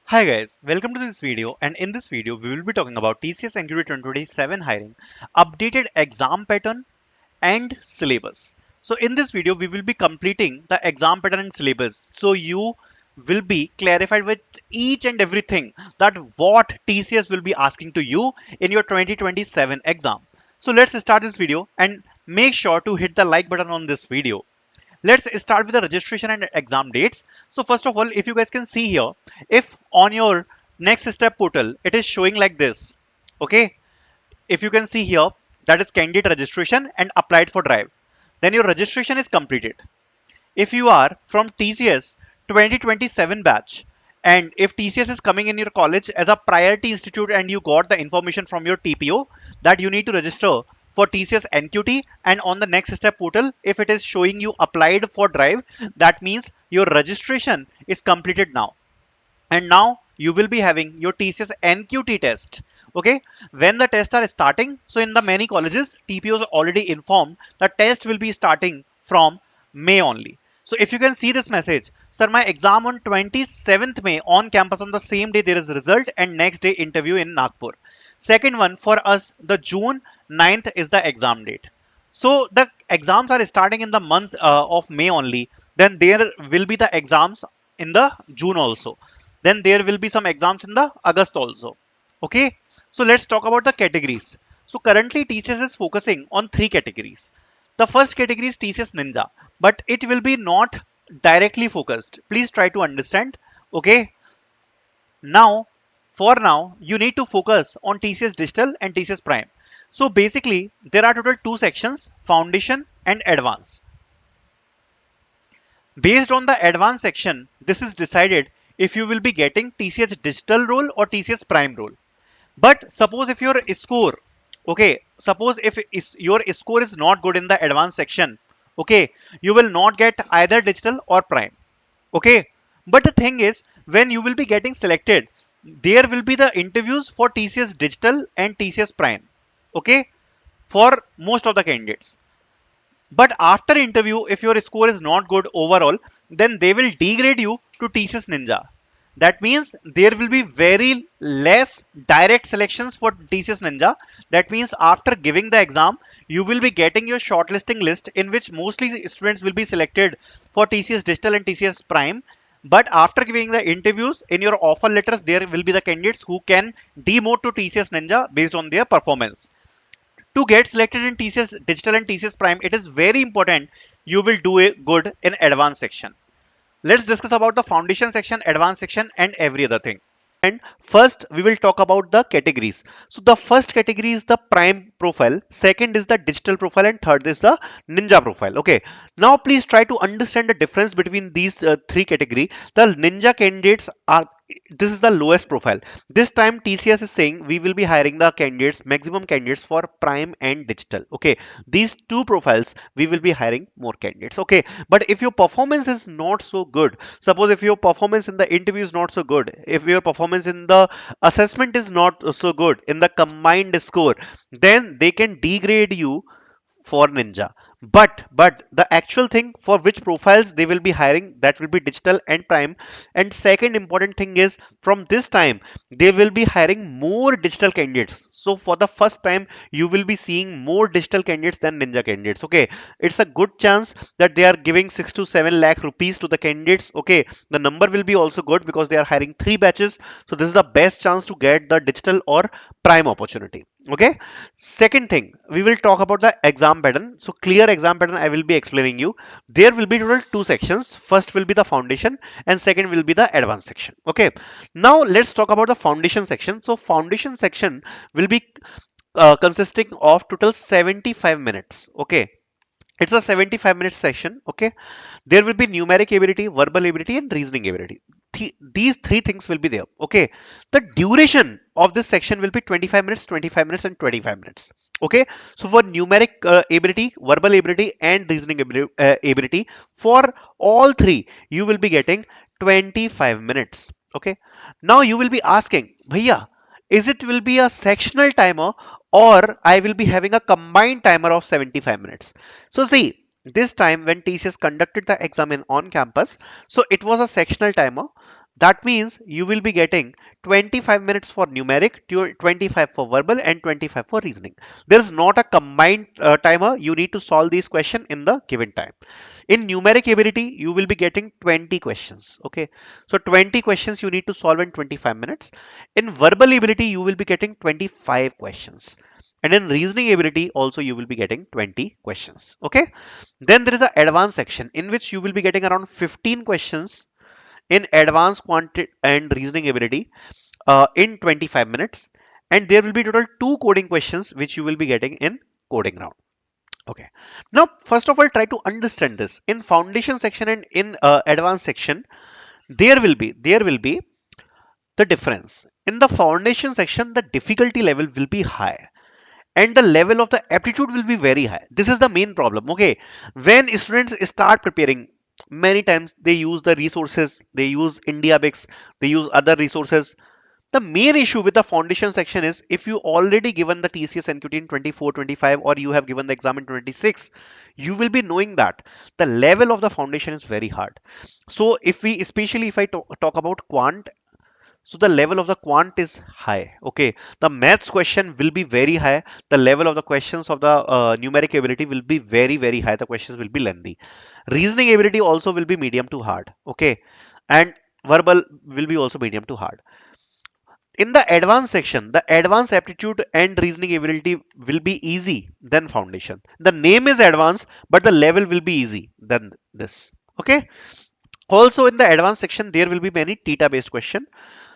Hi guys, welcome to this video, and in this video we will be talking about TCS NQT 2027 hiring, updated exam pattern and syllabus. So in this video we will be completing the exam pattern and syllabus, so you will be clarified with each and everything that what TCS will be asking to you in your 2027 exam. So let's start this video and make sure to hit the like button on this video. Let's start with the registration and exam dates. So first of all, if you guys can see here, if on your next step portal it is showing like this, okay, if you can see here, that is candidate registration and applied for drive, then your registration is completed. If you are from TCS 2027 batch, and if TCS is coming in your college as a priority institute and you got the information from your TPO that you need to register for TCS NQT, and on the next step portal if it is showing you applied for drive, that means your registration is completed now, and now you will be having your TCS NQT test. Okay, when the tests are starting, so in the many colleges TPOs already informed the test will be starting from May only. So if you can see this message, sir, my exam on 27th May on campus, on the same day there is result and next day interview in Nagpur. Second one for us, the June 9th is the exam date. So the exams are starting in the month of May only. Then there will be the exams in the June also. Then there will be some exams in the August also. Okay. So let's talk about the categories. So currently TCS is focusing on three categories. The first category is TCS Ninja, but it will be not directly focused. Please try to understand. Okay. Now, for now, you need to focus on TCS Digital and TCS Prime. So basically, there are total two sections, Foundation and Advanced. Based on the Advanced section, this is decided if you will be getting TCS Digital role or TCS Prime role. But suppose if your score, okay, suppose if your score is not good in the Advanced section, okay, you will not get either Digital or Prime. Okay, but the thing is, when you will be getting selected, there will be the interviews for TCS Digital and TCS Prime. Okay, for most of the candidates. But after interview, if your score is not good overall, then they will degrade you to TCS Ninja. That means there will be very less direct selections for TCS Ninja. That means after giving the exam, you will be getting your shortlisting list in which mostly students will be selected for TCS Digital and TCS Prime. But after giving the interviews in your offer letters, there will be the candidates who can demote to TCS Ninja based on their performance. To get selected in TCS Digital and TCS Prime, it is very important you will do a good in advanced section. Let's discuss about the foundation section, advanced section, and every other thing. And first we will talk about the categories. So the first category is the prime profile, second is the digital profile, and third is the ninja profile. Okay, now please try to understand the difference between these three categories. The ninja candidates are, this is the lowest profile. This time TCS is saying we will be hiring the candidates, maximum candidates for prime and digital. Okay, these two profiles we will be hiring more candidates. Okay, but if your performance is not so good, suppose if your performance in the interview is not so good, if your performance in the assessment is not so good in the combined score, then they can degrade you for ninja. But the actual thing for which profiles they will be hiring, that will be digital and prime. And second important thing is, from this time they will be hiring more digital candidates. So for the first time you will be seeing more digital candidates than ninja candidates. Okay, it's a good chance that they are giving 6 to 7 lakh rupees to the candidates. Okay, the number will be also good because they are hiring three batches, so this is the best chance to get the digital or prime opportunity. Okay, second thing, we will talk about the exam pattern. So clear exam pattern I will be explaining you. There will be total two sections. First will be the foundation and second will be the advanced section. Okay, now let's talk about the foundation section. So foundation section will be consisting of total 75 minutes. Okay, it's a 75-minute session. Okay, there will be numeric ability, verbal ability, and reasoning ability. These three things will be there. Okay, the duration of this section will be 25 minutes, 25 minutes, and 25 minutes. Okay, so for numeric ability, verbal ability, and reasoning ability, for all three you will be getting 25 minutes. Okay, now you will be asking, bhaiya, is it will be a sectional timer or I will be having a combined timer of 75 minutes? So see, this time when TCS conducted the exam in on campus, so it was a sectional timer. That means you will be getting 25 minutes for numeric, 25 for verbal, and 25 for reasoning. There is not a combined timer. You need to solve these questions in the given time. In numeric ability, you will be getting 20 questions. Okay, so 20 questions you need to solve in 25 minutes. In verbal ability, you will be getting 25 questions. And in reasoning ability, also you will be getting 20 questions. Okay, then there is an advanced section in which you will be getting around 15 questions in advanced quantity and reasoning ability in 25 minutes, and there will be total two coding questions which you will be getting in coding round. Okay, now first of all try to understand this. In foundation section and in advanced section, there will be the difference. In the foundation section, the difficulty level will be high and the level of the aptitude will be very high. This is the main problem. Okay, when students start preparing, many times they use the resources, they use indiabix, they use other resources. The main issue with the foundation section is if you already given the TCS NQT in 24 25 or you have given the exam in 26, you will be knowing that the level of the foundation is very hard. So if we, especially if I talk about quant, so the level of the quant is high. Okay, the maths question will be very high. The level of the questions of the numeric ability will be very high. The questions will be lengthy. Reasoning ability also will be medium to hard. Okay, and verbal will be also medium to hard. In the advanced section, the advanced aptitude and reasoning ability will be easy than foundation. The name is advanced, but the level will be easy than this. Okay, also in the advanced section there will be many theta based question.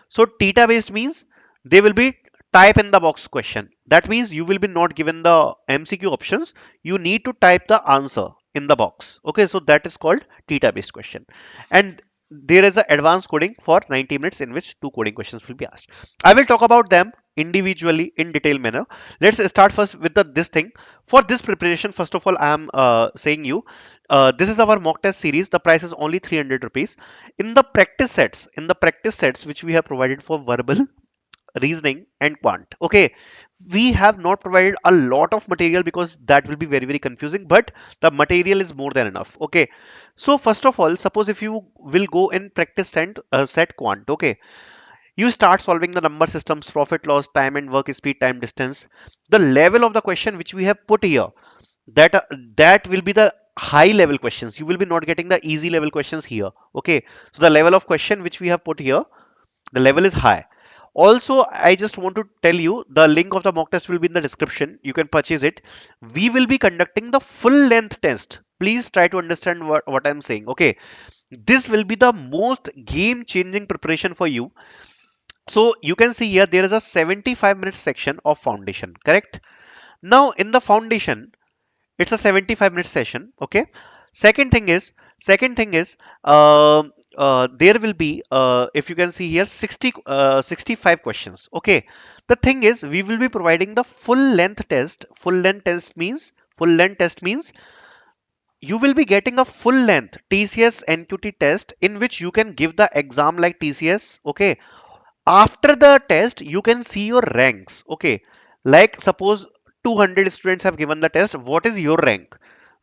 So theta based means they will be type in the box question. That means you will be not given the MCQ options. You need to type the answer in the box. Okay, so that is called theta based question. And there is an advanced coding for 90 minutes in which two coding questions will be asked. I will talk about them individually in detailed manner. Let's start first with this thing. For this preparation, first of all, I am saying you, this is our mock test series. The price is only 300 rupees. In the practice sets which we have provided for verbal, reasoning and quant, okay, we have not provided a lot of material because that will be very confusing, but the material is more than enough. Okay, so first of all, suppose if you will go in practice set quant, okay, you start solving the number systems, profit loss, time and work, speed, time, distance. The level of the question which we have put here, that that will be the high level questions. You will be not getting the easy level questions here. Okay, so the level of question which we have put here, the level is high. Also, I just want to tell you the link of the mock test will be in the description. You can purchase it. We will be conducting the full length test. Please try to understand what I'm saying. Okay, this will be the most game changing preparation for you. So you can see here there is a 75-minute section of foundation, correct? Now in the foundation, it's a 75-minute session. Okay, second thing is there will be if you can see here 65 questions. Okay, the thing is we will be providing the full length test means you will be getting a full length TCS NQT test in which you can give the exam like TCS. Okay, after the test you can see your ranks. Okay, like suppose 200 students have given the test, what is your rank,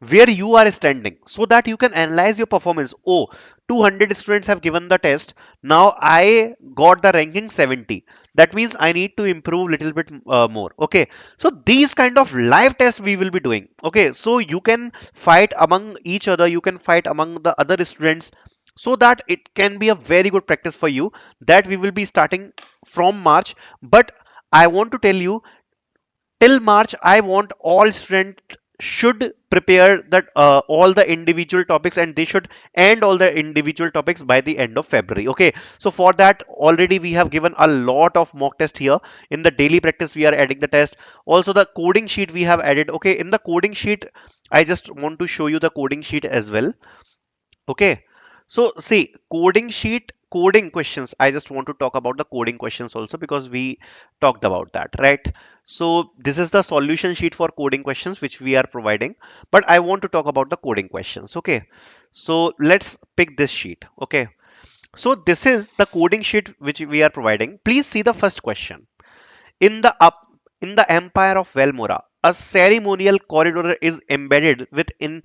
where you are standing, so that you can analyze your performance. Oh, 200 students have given the test, now I got the ranking 70, that means I need to improve little bit more. Okay, so these kind of live tests we will be doing. Okay, so you can fight among each other, you can fight among the other students, so that it can be a very good practice for you. That we will be starting from March, but I want to tell you, till March, I want all students should prepare that all the individual topics, and they should end all the individual topics by the end of February. Okay, so for that already we have given a lot of mock test here. In the daily practice we are adding the test. Also the coding sheet we have added. Okay, in the coding sheet, I just want to show you the coding sheet as well. Okay, so see, coding sheet, coding questions. I just want to talk about the coding questions also because we talked about that, right? So this is the solution sheet for coding questions which we are providing, but I want to talk about the coding questions. Okay, so let's pick this sheet. Okay, so this is the coding sheet which we are providing. Please see the first question. In the up in the empire of Velmora, a ceremonial corridor is embedded within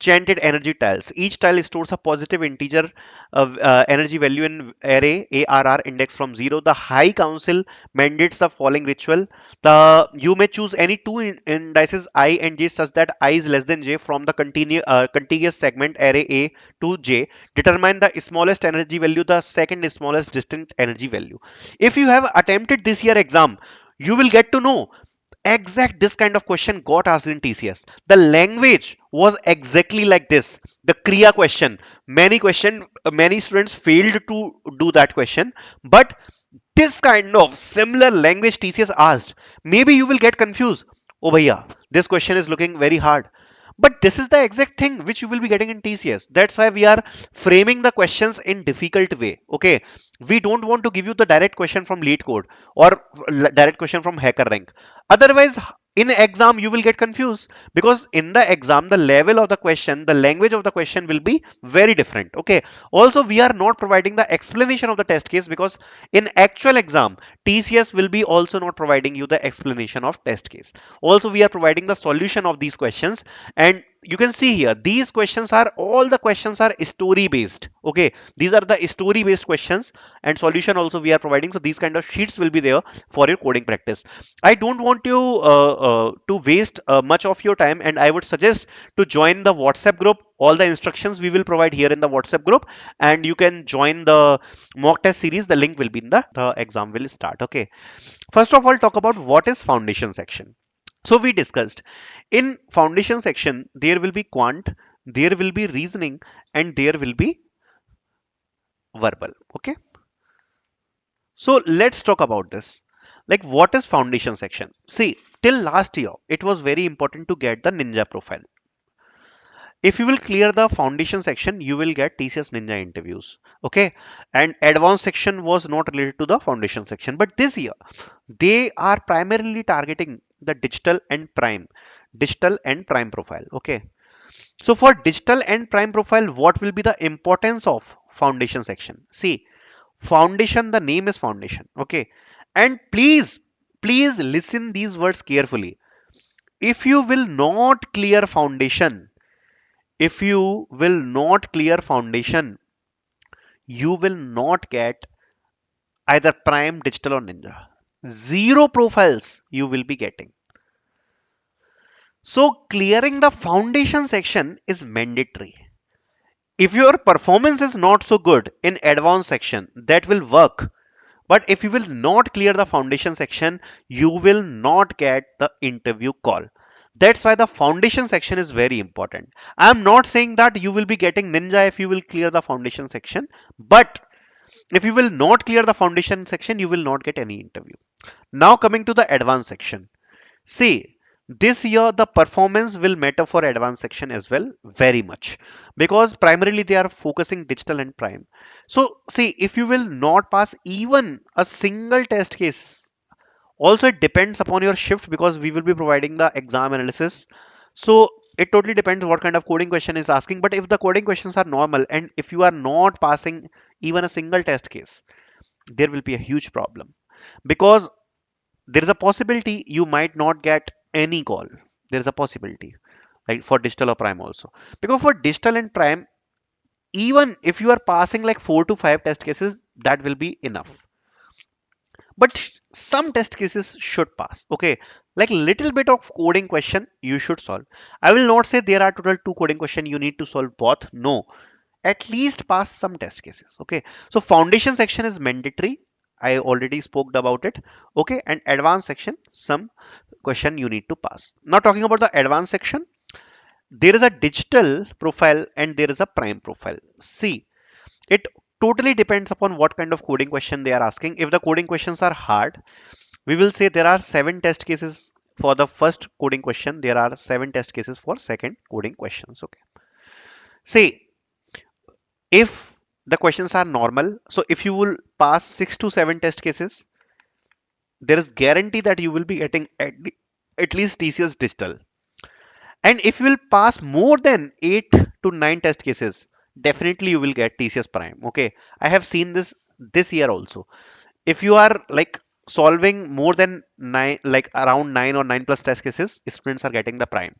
chanted energy tiles. Each tile stores a positive integer energy value in array ARR index from 0. The High Council mandates the following ritual. You may choose any two indices I and j such that I is less than j from the contiguous segment array A to j. Determine the smallest energy value, the second smallest distant energy value. If you have attempted this year exam, you will get to know exact this kind of question got asked in TCS. The language was exactly like this. The Kriya question. Many students failed to do that question, but this kind of similar language TCS asked. Maybe you will get confused. Oh, bhaiya, this question is looking very hard. But this is the exact thing which you will be getting in TCS. That's why we are framing the questions in difficult way. Okay, we don't want to give you the direct question from lead code or direct question from hacker rank. Otherwise, in exam you will get confused, because in the exam the level of the question, the language of the question will be very different. Okay, also we are not providing the explanation of the test case, because in actual exam TCS will be also not providing you the explanation of test case. Also we are providing the solution of these questions, and you can see here these questions are, all the questions are story based. Okay, these are the story based questions, and solution also we are providing. So these kind of sheets will be there for your coding practice. I don't want you to waste much of your time, and I would suggest to join the WhatsApp group. All the instructions we will provide here in the WhatsApp group, and you can join the mock test series. The link will be in the exam will start. Okay, first of all, talk about what is foundation section. So we discussed in foundation section there will be quant, there will be reasoning, and there will be verbal. Okay, so let's talk about this. Like, what is foundation section? See, till last year it was very important to get the ninja profile. If you will clear the foundation section, you will get TCS ninja interviews. Okay, and advanced section was not related to the foundation section, but this year they are primarily targeting the digital and prime profile. Okay, so for digital and prime profile, what will be the importance of foundation section? See, foundation, the name is foundation. Okay, and please listen these words carefully. If you will not clear foundation, if you will not clear foundation, you will not get either prime, digital, or ninja. Zero profiles you will be getting. So clearing the foundation section is mandatory. If your performance is not so good in advanced section, that will work. But if you will not clear the foundation section, you will not get the interview call. That's why the foundation section is very important. I'm not saying that you will be getting ninja if you will clear the foundation section, but if you will not clear the foundation section, you will not get any interview. Now coming to the advanced section. See, this year the performance will matter for advanced section as well, very much, because primarily they are focusing digital and prime. So see, if you will not pass even a single test case, also it depends upon your shift, because we will be providing the exam analysis. So it totally depends what kind of coding question is asking. But if the coding questions are normal, and if you are not passing even a single test case, there will be a huge problem, because there is a possibility you might not get any call. There is a possibility, like for digital or prime also, because for digital and prime, even if you are passing like 4 to 5 test cases, that will be enough. But some test cases should pass. Okay, like little bit of coding question you should solve. I will not say there are total 2 coding question you need to solve both. No, at least pass some test cases. Okay, so foundation section is mandatory. I already spoke about it. Okay, and advanced section, some question you need to pass. Now talking about the advanced section, there is a digital profile and there is a prime profile. See, it totally depends upon what kind of coding question they are asking. If the coding questions are hard, we will say there are 7 test cases for the first coding question, there are 7 test cases for second coding questions. Okay, say if the questions are normal, so if you will pass 6 to 7 test cases, there is guarantee that you will be getting at least TCS digital. And if you will pass more than 8 to 9 test cases, definitely you will get TCS prime. Okay, I have seen this year also. If you are like solving more than 9, like around 9 or 9 plus test cases, students are getting the prime.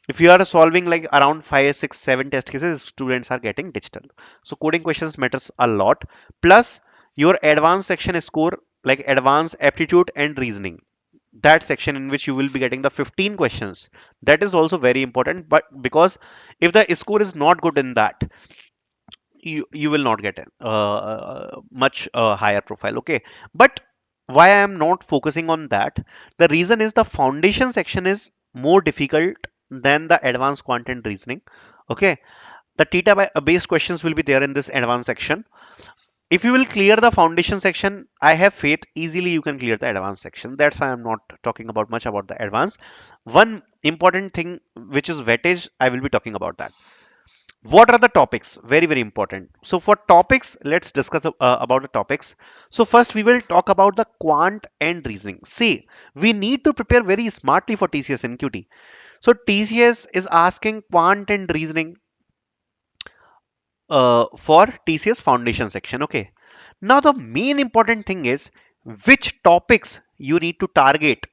If you are solving like around 5, 6, 7 test cases, students are getting digital. So coding questions matters a lot. Plus your advanced section score, like advanced aptitude and reasoning, that section in which you will be getting the 15 questions, that is also very important. But because if the score is not good in that, you will not get a much higher profile. Okay, but why I am not focusing on that, the reason is the foundation section is more difficult than the advanced quant and reasoning. Okay, the based questions will be there in this advanced section. If you will clear the foundation section, I have faith easily you can clear the advanced section. That's why I'm not talking about much about the advanced. One important thing, which is weightage, I will be talking about that. What are the topics? Very very important. So for topics, let's discuss about the topics. So first we will talk about the quant and reasoning. See, we need to prepare very smartly for TCS NQT. So TCS is asking quant and reasoning for TCS foundation section. Okay, now the main important thing is which topics you need to target.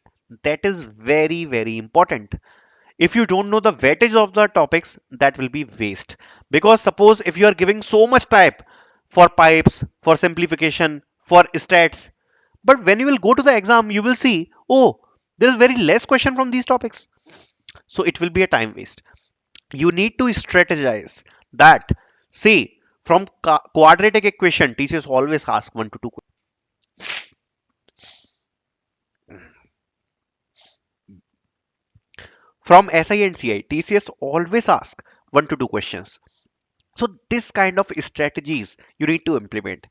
That is very very important. If you don't know the weightage of the topics, that will be waste. Because suppose if you are giving so much type for pipes, for simplification, for stats, but when you will go to the exam, you will see, oh, there is very less question from these topics. So it will be a time waste. You need to strategize that. See, from quadratic equation, teachers always ask 1 to 2. From SI and CI, TCS always ask 1 to 2 questions. So this kind of strategies you need to implement.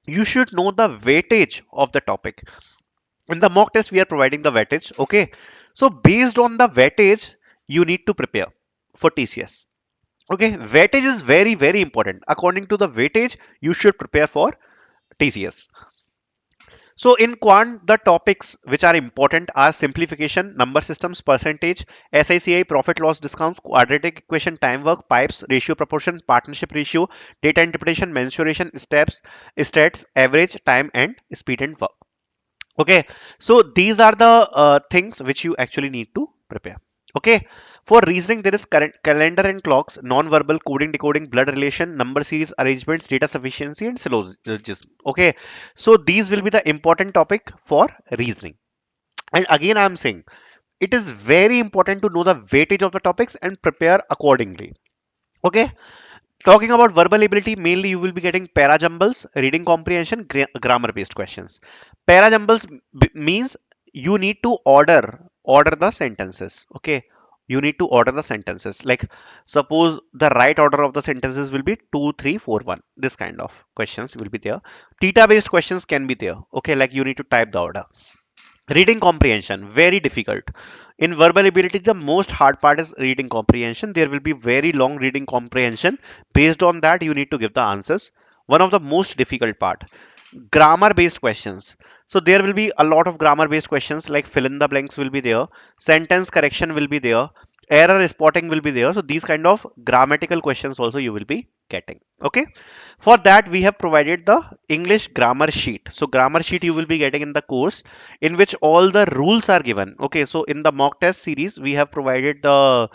You should know the weightage of the topic. In the mock test, we are providing the weightage. Okay. So based on the weightage, you need to prepare for TCS. Okay. Weightage is very, very important. According to the weightage, you should prepare for TCS. So in quant, the topics which are important are simplification, number systems, percentage, SICI, profit loss discounts, quadratic equation, time work, pipes, ratio proportion, partnership ratio, data interpretation, mensuration, steps, stats, average, time, and speed and work. Okay, so these are the things which you actually need to prepare. Okay, for reasoning, there is current calendar and clocks, non-verbal coding, decoding, blood relation, number series arrangements, data sufficiency, and syllogism. Okay, so these will be the important topic for reasoning. And again, I am saying it is very important to know the weightage of the topics and prepare accordingly. Okay, talking about verbal ability, mainly you will be getting parajumbles, reading comprehension, grammar based questions. Parajumbles means you need to order the sentences. Okay, you need to order the sentences. Like suppose the right order of the sentences will be 2, 3, 4, 1. This kind of questions will be there. Theta based questions can be there. Okay, like you need to type the order. Reading comprehension, very difficult. In verbal ability, the most hard part is reading comprehension. There will be very long reading comprehension. Based on that, you need to give the answers. One of the most difficult part. Grammar based questions. So there will be a lot of grammar based questions, like fill in the blanks will be there, sentence correction will be there, error spotting will be there. So these kind of grammatical questions also you will be getting. Okay, for that we have provided the English grammar sheet. So grammar sheet you will be getting in the course, in which all the rules are given. Okay, so in the mock test series we have provided the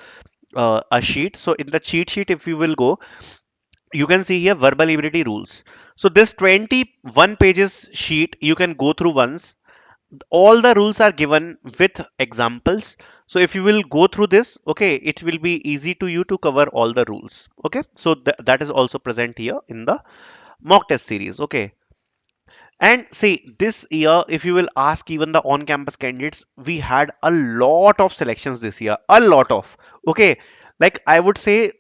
a sheet. So in the cheat sheet, if you will go, you can see here verbal ability rules. So this 21 pages sheet you can go through once. All the rules are given with examples. So if you will go through this, okay, it will be easy to you to cover all the rules. Okay, so that is also present here in the mock test series. Okay, and see, this year, if you will ask even the on-campus candidates, we had a lot of selections this year, a lot of. Okay, like I would say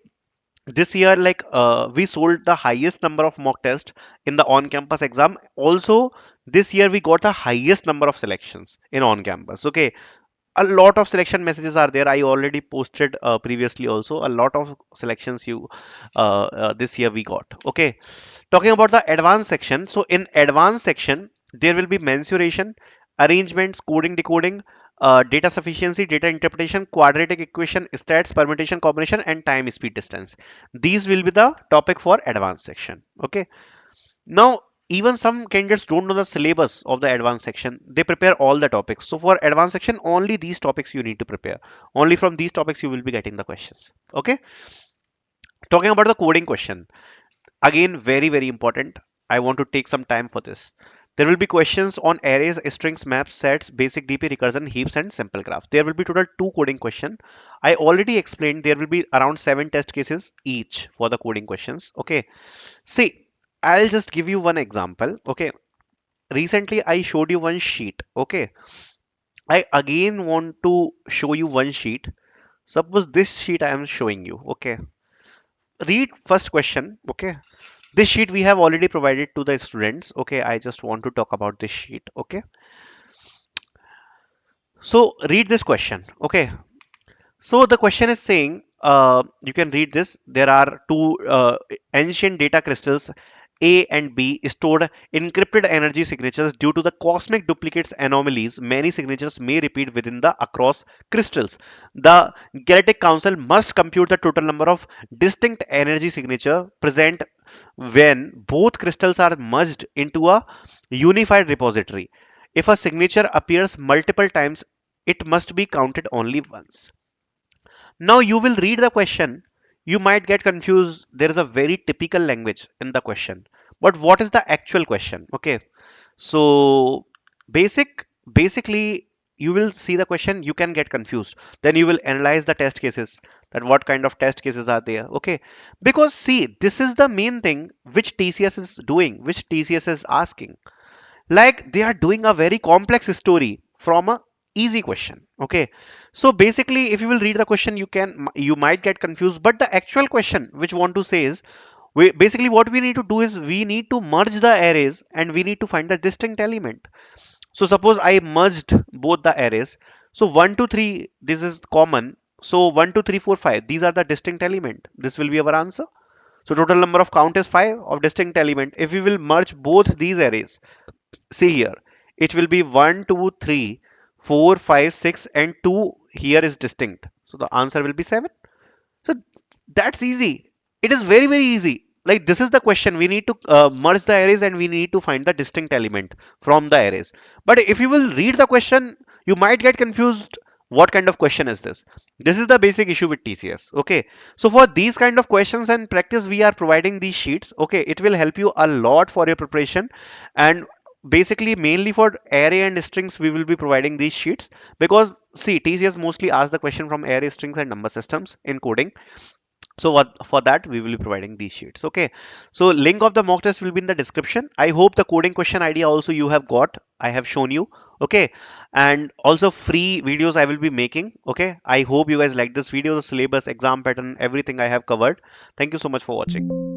this year, like we sold the highest number of mock tests in the on-campus exam. Also, this year we got the highest number of selections in on-campus. Okay, a lot of selection messages are there. I already posted previously also. A lot of selections you this year we got. Okay, talking about the advanced section. So in advanced section, there will be mensuration, arrangements, coding, decoding, data sufficiency, data interpretation, quadratic equation, stats, permutation, combination, and time, speed, distance. These will be the topic for advanced section. Okay. Now even some candidates don't know the syllabus of the advanced section. They prepare all the topics. So for advanced section, only these topics you need to prepare. Only from these topics you will be getting the questions. Okay. Talking about the coding question. Again, very, very important. I want to take some time for this. There will be questions on arrays, strings, maps, sets, basic DP, recursion, heaps, and simple graph. There will be total two coding question. I already explained there will be around 7 test cases each for the coding questions. Okay. See, I'll just give you one example. Okay. Recently, I showed you one sheet. Okay. I again want to show you one sheet. Suppose this sheet I am showing you. Okay. Read first question. Okay. This sheet we have already provided to the students. Okay, I just want to talk about this sheet. Okay, so read this question. Okay, so the question is saying, you can read this. There are two ancient data crystals, A and B, stored encrypted energy signatures. Due to the cosmic duplicates anomalies, many signatures may repeat within the across crystals. The Galactic Council must compute the total number of distinct energy signature present when both crystals are merged into a unified repository. If a signature appears multiple times, it must be counted only once. Now you will read the question. You might get confused. There is a very typical language in the question. But what is the actual question? Okay. So basically you will see the question, you can get confused. Then you will analyze the test cases, that what kind of test cases are there. Okay. Because see, this is the main thing which TCS is doing, which TCS is asking. Like they are doing a very complex story from a easy question. Okay, so basically if you will read the question, you might get confused, but the actual question which want to say is, basically what we need to do is we need to merge the arrays and we need to find the distinct element. So suppose I merged both the arrays. So 1 2 3, this is common. So 1 2 3 4 5, these are the distinct element. This will be our answer. So total number of count is 5 of distinct element. If we will merge both these arrays, see here, it will be 1 2 3 4 5 6 and 2 here is distinct, so the answer will be 7. So that's easy. It is very, very easy. Like this is the question. We need to merge the arrays and we need to find the distinct element from the arrays. But if you will read the question, you might get confused. What kind of question is this? This is the basic issue with TCS. Okay. So for these kind of questions and practice, we are providing these sheets. Okay. It will help you a lot for your preparation. And basically mainly for array and strings, we will be providing these sheets because see, TCS mostly asks the question from array, strings and number systems in coding. So what, for that we will be providing these sheets. Okay, so link of the mock test will be in the description. I hope the coding question idea also you have got, I have shown you. Okay, and also free videos I will be making. Okay, I hope you guys like this video, the syllabus, exam pattern, everything I have covered. Thank you so much for watching.